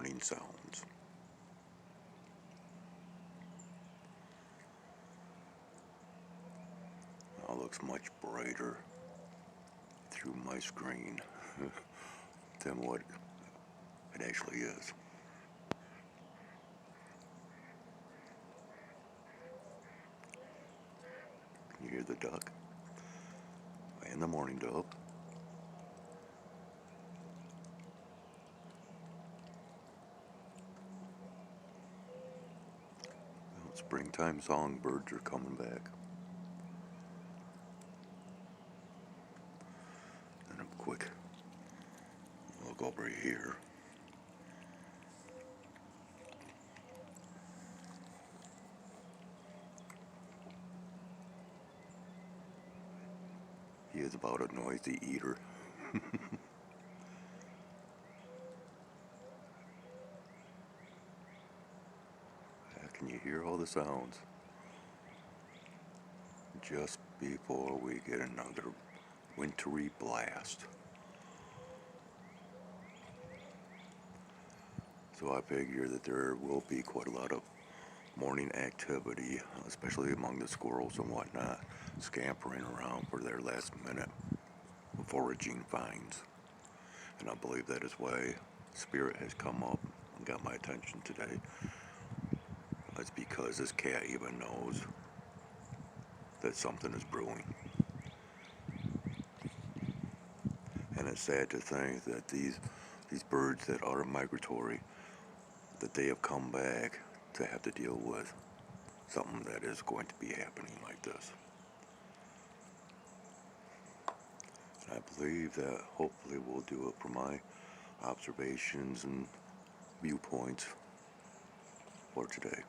morning sounds. Now looks much brighter through my screen than what it actually is. Can you hear the duck? And the mourning dove. Well, springtime songbirds are coming back. And a quick look over here. He is about a noisy eater. Can you hear all the sounds? Just before we get another wintry blast. So I figure that there will be quite a lot of morning activity, especially among the squirrels and whatnot, scampering around for their last minute foraging finds. And I believe that is why Spirit has come up and got my attention today. That's because this cat even knows that something is brewing. And it's sad to think that these birds that are migratory, that they have come back to have to deal with something that is going to be happening like this. And I believe that hopefully we'll do it from my observations and viewpoints for today.